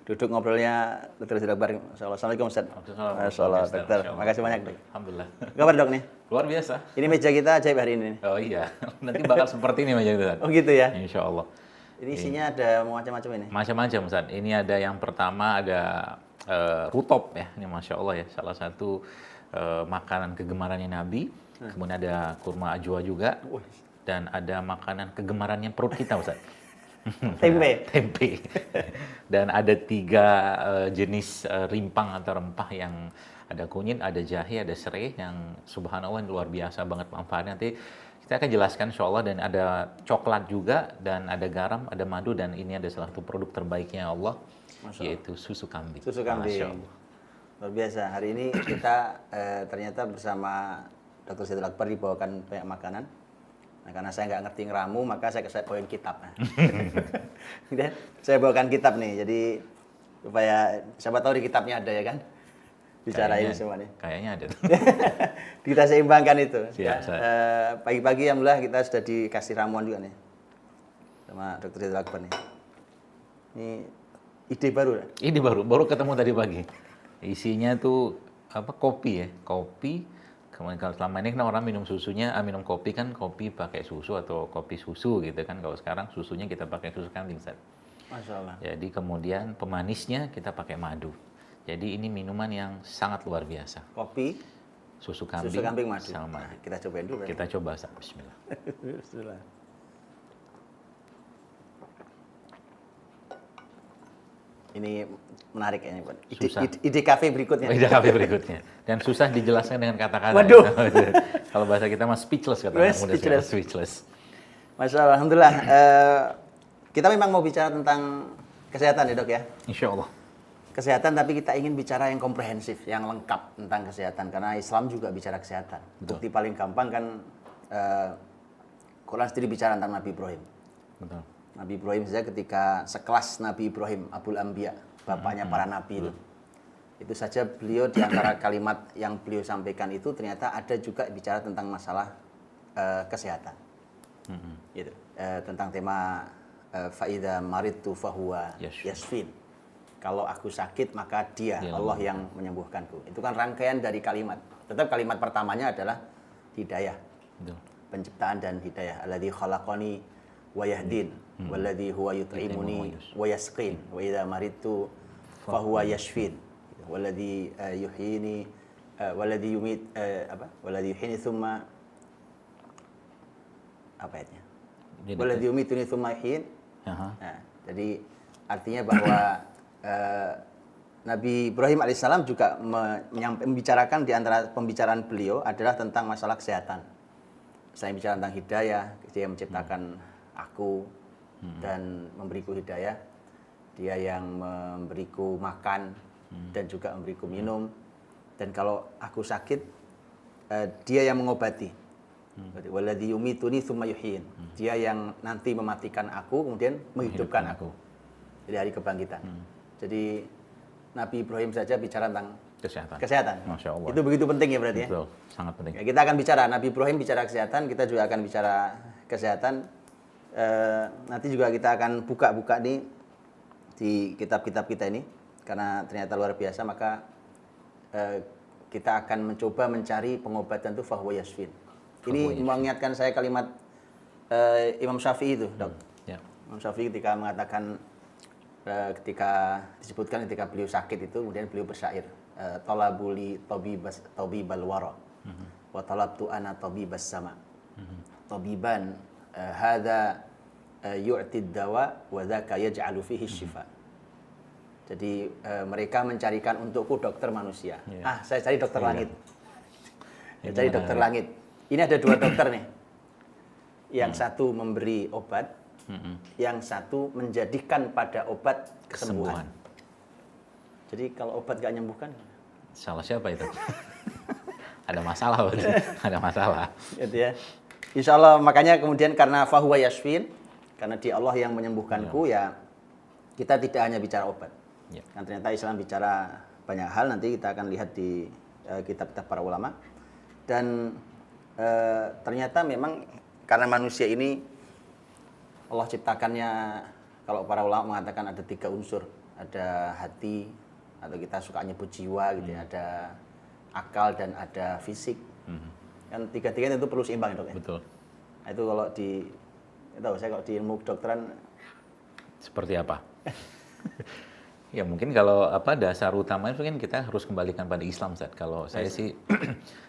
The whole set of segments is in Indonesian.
duduk ngobrolnya Dr. Zidil Akbar. Assalamualaikum Ustaz. Assalamualaikum Dokter. Makasih banyak Dok. Alhamdulillah. Kabar Dok nih? Luar biasa. Ini meja kita ajaib hari ini. Oh iya, nanti bakal seperti ini meja kita. Oh gitu ya? Insya Allah. Ini isinya ada macam-macam ini? Macam-macam Ustaz. Ini ada yang pertama ada rutop ya. Ini Masya Allah ya. Salah satu makanan kegemarannya Nabi. Kemudian ada kurma ajwa juga. Dan ada makanan kegemarannya perut kita Ustaz. Tempe. Tempe. Dan ada 3 jenis rimpang atau rempah yang ada kunyit, ada jahe, ada serai yang subhanallah luar biasa banget manfaatnya. Nanti kita akan jelaskan insya Allah. Dan ada coklat juga, dan ada garam, ada madu, dan ini ada salah satu produk terbaiknya Allah, yaitu susu kambing. Susu kambing. Luar biasa. Hari ini kita ternyata bersama Dr. Zidil Akbar dibawakan banyak makanan. Nah, karena saya nggak ngerti ngeramu, maka saya bawain kitab. Nah. Saya bawakan kitab nih, jadi supaya siapa tahu di kitabnya ada ya kan? Bicara ini semua nih. Kayaknya ada. Kita seimbangkan itu. Siap, pagi-pagi alhamdulillah kita sudah dikasih ramuan juga nih sama Dr. Zidil Akbar nih. Ini ide baru. Ide baru ketemu tadi pagi. Isinya tuh apa? Kopi ya, kopi. Kemudian kalau selama ini kan orang minum susunya, minum kopi kan kopi pakai susu atau kopi susu gitu kan. Kalau sekarang susunya kita pakai susu kambing, Ustaz. Masya Allah. Jadi kemudian pemanisnya kita pakai madu. Jadi ini minuman yang sangat luar biasa. Kopi, susu kambing madu. Sama Nah, kita cobain dulu. Kita coba, Ustaz. Bismillah. Bismillah. Ini menarik ya, Pak. Ide kafe berikutnya. Ide kafe berikutnya. Dan susah dijelaskan dengan kata-kata. Waduh. Kalau bahasa kita mah speechless kata speechless. Masya Allah, alhamdulillah. Kita memang mau bicara tentang kesehatan ya Dok ya? Insya Allah. Kesehatan, tapi kita ingin bicara yang komprehensif, yang lengkap tentang kesehatan. Karena Islam juga bicara kesehatan. Bukti paling gampang kan Quran sendiri bicara tentang Nabi Ibrahim. Betul. Nabi Ibrahim saja ketika sekelas Nabi Ibrahim, Abul Anbiya, bapaknya para nabi itu saja beliau di antara kalimat yang beliau sampaikan itu ternyata ada juga bicara tentang masalah kesehatan. Gitu. Tentang tema faida maridtu fahuwa yashfin. Kalau aku sakit maka dia Allah yang menyembuhkanku. Itu kan rangkaian dari kalimat. Tetap kalimat pertamanya adalah hidayah. Betul. Penciptaan dan hidayah. Alladzi khalaqani wa yahdin walladzi huwa yut'imuni wa yasqin wa idza maridtu fahuwa yashfin walladzi yuhyini walladzi yumit walladzi yuhyini thumma apa ayatnya? Walladzi yumituni thumma yuhyin. Nah, jadi artinya bahwa Nabi Ibrahim alaihissalam juga membicarakan di antara pembicaraan beliau adalah tentang masalah kesehatan. Saya bicara tentang hidayah, dia menciptakan aku dan memberiku hidayah, dia yang memberiku makan dan juga memberiku minum, dan kalau aku sakit dia yang mengobati. Walladzi yumituni tsumma yuhyin. Dia yang nanti mematikan aku kemudian menghidupkan aku. Jadi hari kebangkitan. Jadi Nabi Ibrahim saja bicara tentang kesehatan. Masya Allah. Itu begitu penting ya berarti ya? Betul, sangat penting. Ya, kita akan bicara, Nabi Ibrahim bicara kesehatan, kita juga akan bicara kesehatan. Nanti juga kita akan buka-buka nih di kitab-kitab kita ini. Karena ternyata luar biasa, maka kita akan mencoba mencari pengobatan itu fahuwa yashfin. Ini mengingatkan saya kalimat Imam Syafi'i itu, Dok. Imam Syafi'i ketika mengatakan, ketika disebutkan ketika beliau sakit itu, kemudian beliau bersyair, talabuli tabibal wara wa talabtu ana tabibas sama. Tabiban hadza yu'tid dawa wa dzaka yaj'alu fihi syifa. Jadi mereka mencarikan untukku dokter manusia. Saya cari dokter langit. Saya cari dokter langit. Ini ada 2 dokter nih. Yang satu memberi obat, yang satu menjadikan pada obat kesembuhan. Jadi kalau obat gak nyembuhkan, salah siapa itu? Ada masalah berarti. Ada masalah. Gitu ya. Insya Allah, makanya kemudian karena fahuwa yashfin, karena dia Allah yang menyembuhkanku, ya kita tidak hanya bicara obat. Kan ternyata Islam bicara banyak hal, nanti kita akan lihat di kitab-kitab para ulama. Dan ternyata memang karena manusia ini Allah ciptakannya, kalau para ulama mengatakan ada 3 unsur. ada hati, atau kita suka nyebut jiwa gitu ya, ada akal dan ada fisik. Kan tiga-tiganya itu perlu seimbang, Dok ya. Betul. Nah, itu kalau tahu saya kalau di ilmu kedokteran Seperti apa? Ya mungkin kalau dasar utamanya mungkin kita harus kembalikan pada Islam, Ustaz. Kalau saya sih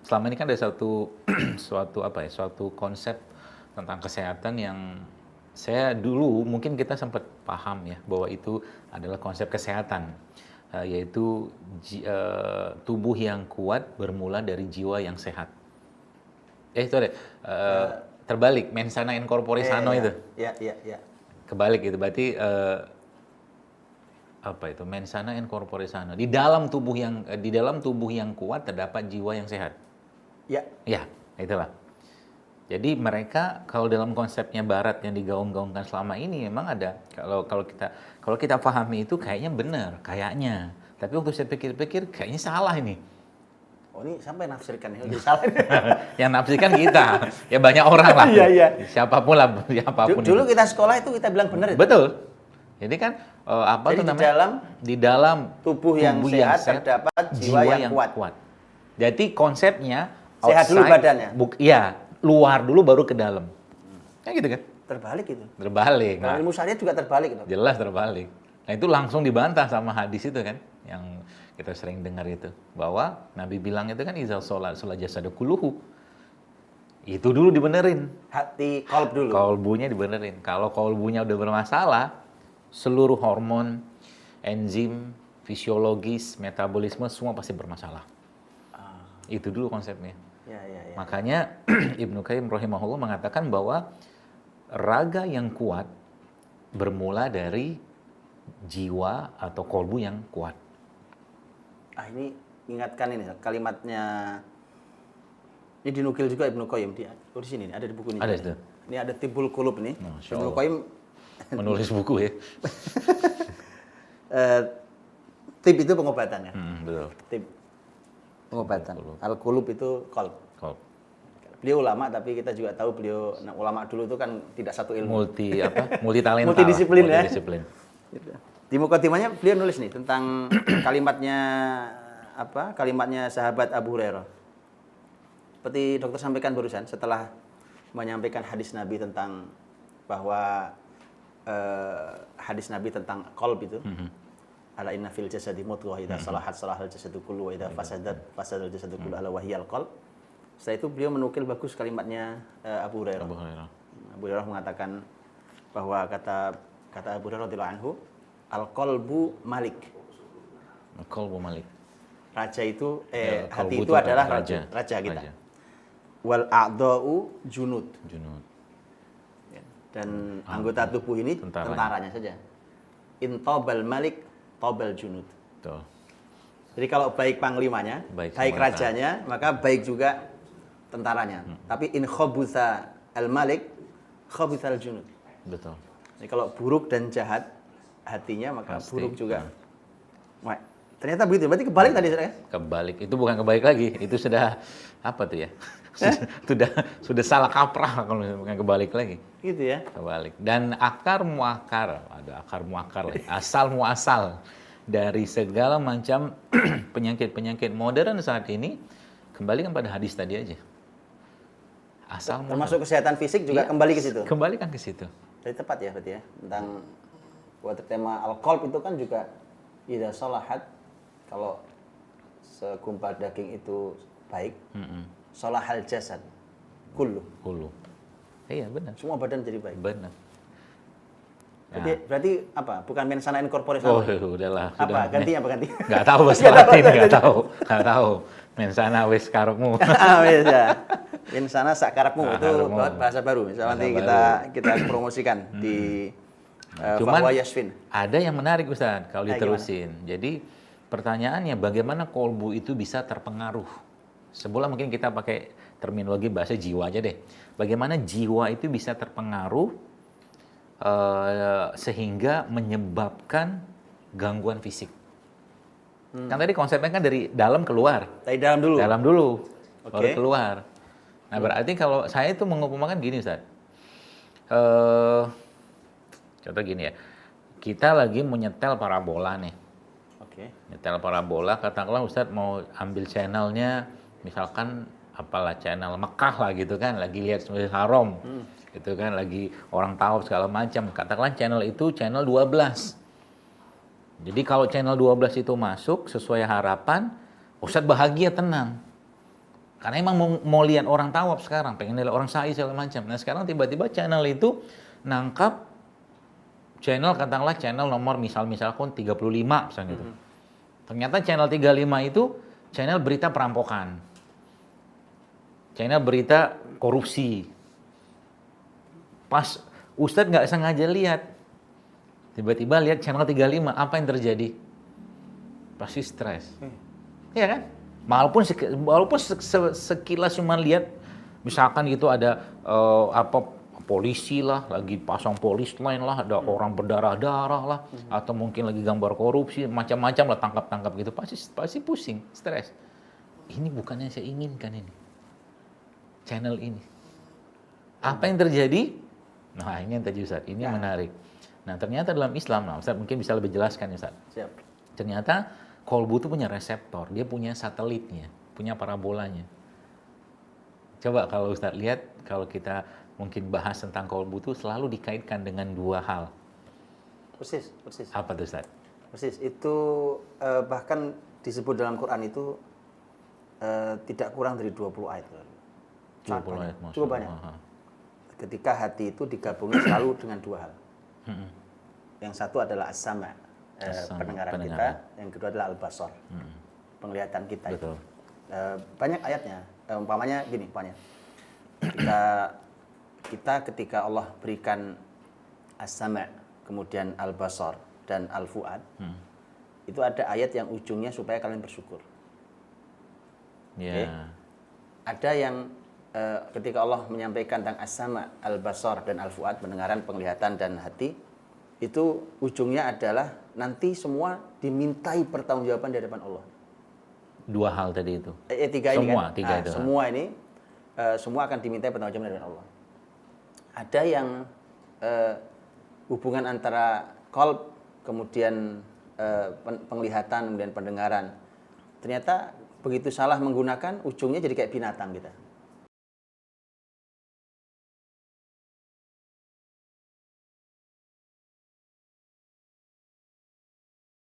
selama ini kan ada suatu konsep tentang kesehatan yang saya dulu mungkin kita sempat paham ya bahwa itu adalah konsep kesehatan, yaitu tubuh yang kuat bermula dari jiwa yang sehat. Itu ada terbalik, mens sana in corpore sano itu. Ya. Kebalik itu berarti itu mens sana in corpore sano. Di dalam tubuh yang kuat terdapat jiwa yang sehat. Ya. Ya, itulah. Jadi mereka kalau dalam konsepnya Barat yang digaung-gaungkan selama ini memang ada, kalau kita pahami itu kayaknya benar, kayaknya. Tapi waktu saya pikir-pikir kayaknya salah ini. Oh, ini sampai nafsirkan ya, udah salah. Yang nafsirkan kita, ya banyak orang lah. Iya. Siapapun lah, siapapun. Dulu kita sekolah itu kita bilang benar itu. Betul. Jadi kan Jadi itu namanya? Di dalam tubuh yang sehat terdapat jiwa yang kuat. Jadi konsepnya sehat dulu badannya. Iya, luar dulu baru ke dalam. Kayak gitu kan? Terbalik itu. Terbalik. Nah, ilmu syariat juga terbalik itu. Jelas terbalik. Nah, itu langsung dibantah sama hadis itu kan yang kita sering dengar itu, bahwa Nabi bilang itu kan izal sholat jasadu kulluhu. Itu dulu dibenerin. Hati, kolb dulu. Kolbunya dibenerin. Kalau kolbunya udah bermasalah, seluruh hormon, enzim, fisiologis, metabolisme semua pasti bermasalah. Itu dulu konsepnya. Ya. Makanya Ibnu Qayyim rahimahullah mengatakan bahwa raga yang kuat bermula dari jiwa atau kolbu yang kuat. Ini ingatkan ini kalimatnya. Ini dinukil juga Ibnu Qayyim di sini nih, ada di buku ini. Ada itu. Ini ada Tibbul Qulub nih. Masya Ibnu Allah. Qayyim Menulis buku ya. Tib itu pengobatannya. Betul. Tib pengobatan. Al-Qulub itu kolb. Kolb. Beliau ulama, tapi kita juga tahu beliau ulama dulu itu kan tidak satu ilmu. Multitalenta. Multidisiplin ya. Multidisiplin. Gitu. Di mukadimahnya beliau nulis nih tentang kalimatnya sahabat Abu Hurairah. Seperti dokter sampaikan barusan, setelah menyampaikan hadis Nabi tentang bahwa hadis Nabi tentang qalb itu, ala inna fil jasadi mudghah idza salahat salahal jasadu kullu wa idza fasadal jasadu kullu ala wahyal qalb. Setelah itu beliau menukil bagus kalimatnya Abu Hurairah. Abu Hurairah mengatakan bahwa kata Abu Hurairah radhiyallahu anhu, al-qalbu malik. Al-qalbu malik. Raja itu hati qalbu itu adalah raja kita. Wal a'dha'u junud. Dan anggota tubuh ini tentaranya saja. In tabal malik tabal junud. Betul. Jadi kalau baik panglimanya, baik rajanya, maka baik juga tentaranya. Tapi in khabutha al-malik khabutha al-junud. Betul. Jadi kalau buruk dan jahat hatinya, maka pasti buruk juga. Wah, ternyata begitu. Berarti kebalik tadi, saya. Kebalik. Itu bukan kebalik lagi. Itu sudah apa tuh ya? sudah salah kaprah kalau bukan kebalik lagi. Gitu ya. Kebalik. Dan akar muakar, ada akar muakar lagi. Asal muasal dari segala macam penyakit-penyakit modern saat ini kembalikan pada hadis tadi aja. Asal termasuk kesehatan fisik juga kembali ke situ. Kembalikan ke situ. Jadi tepat ya berarti ya, tentang buat tema al-qalb itu kan juga idza salahat, kalau segumpal daging itu baik, salahal jasad kullu. Iya benar. Semua badan jadi baik. Benar. Berarti apa? Bukan mens sana in corpore Oh, sano. udahlah. Apa gantinya? Enggak tahu bahasa Latin, enggak tahu. Mens sana wis karepmu. Wis ya. Mens sana sak karepmu itu bahasa baru. Misalnya nanti kita promosikan di Cuman Fahwa Yasfin. ada yang menarik Ustaz kalau diterusin. Jadi pertanyaannya bagaimana kolbu itu bisa terpengaruh? Sebelum mungkin kita pakai terminologi bahasa jiwa aja deh. Bagaimana jiwa itu bisa terpengaruh sehingga menyebabkan gangguan fisik? Kan tadi konsepnya kan dari dalam keluar. Dari dalam dulu. Dalam dulu, baru keluar. Nah berarti kalau saya itu mengumpamakan gini Ustaz. Contoh gini ya. kita lagi mau nyetel parabola nih. Oke. Nyetel parabola, katakanlah Ustadz mau ambil channelnya, misalkan apalah channel Mekah lah gitu kan, lagi lihat Masjidil Haram, gitu kan, lagi orang tahu segala macam. Katakanlah channel itu channel 12. Jadi kalau channel 12 itu masuk sesuai harapan, Ustadz bahagia, tenang. Karena emang mau lihat orang tawaf sekarang, pengen lihat orang sa'i segala macam. Nah sekarang tiba-tiba channel itu nangkap channel, katakanlah channel nomor misalkan 35 misalnya gitu. Ternyata channel 35 itu channel berita perampokan. Channel berita korupsi. Pas Ustadz nggak sengaja lihat, tiba-tiba lihat channel 35, apa yang terjadi? Pasti stres. Iya kan? Walaupun sekilas cuma lihat, misalkan gitu ada polisi lah, lagi pasang polis line lah, ada orang berdarah-darah lah, atau mungkin lagi gambar korupsi, macam-macam lah, tangkap-tangkap gitu, pasti pusing, stres. Ini bukan yang saya inginkan ini. Channel ini. Apa yang terjadi? Nah, ini yang tadi Ustaz, ini yang menarik. Nah, ternyata dalam Islam, Ustaz mungkin bisa lebih jelaskan ya Ustaz. Siap. Ternyata kolbu itu punya reseptor, dia punya satelitnya, punya parabolanya. Coba kalau Ustaz lihat, kalau kita mungkin bahas tentang kolbu itu selalu dikaitkan dengan dua hal. Persis. Apa tuh Ustaz? Persis. Itu bahkan disebut dalam Quran itu tidak kurang dari 20 ayat. 20 ayat, cukup banyak. Ketika hati itu digabungi selalu dengan dua hal. Yang satu adalah as-sama', pendengaran kita, yang kedua adalah al-basar, penglihatan kita. Betul. Banyak ayatnya. Umpamanya gini, ketika Allah berikan as-sama', kemudian al-basar dan al-fuad, itu ada ayat yang ujungnya supaya kalian bersyukur. Okay? Ada yang ketika Allah menyampaikan tentang as-sama', al-basar dan al-fuad, pendengaran, penglihatan dan hati, itu ujungnya adalah nanti semua dimintai pertanggungjawaban di hadapan Allah. Dua hal tadi itu. Tiga ini semua, kan? Tiga itu. Semua ini semua akan dimintai pertanggungjawaban dari Allah. Ada yang hubungan antara qalb, kemudian penglihatan, kemudian pendengaran. Ternyata begitu salah menggunakan, ujungnya jadi kayak binatang kita.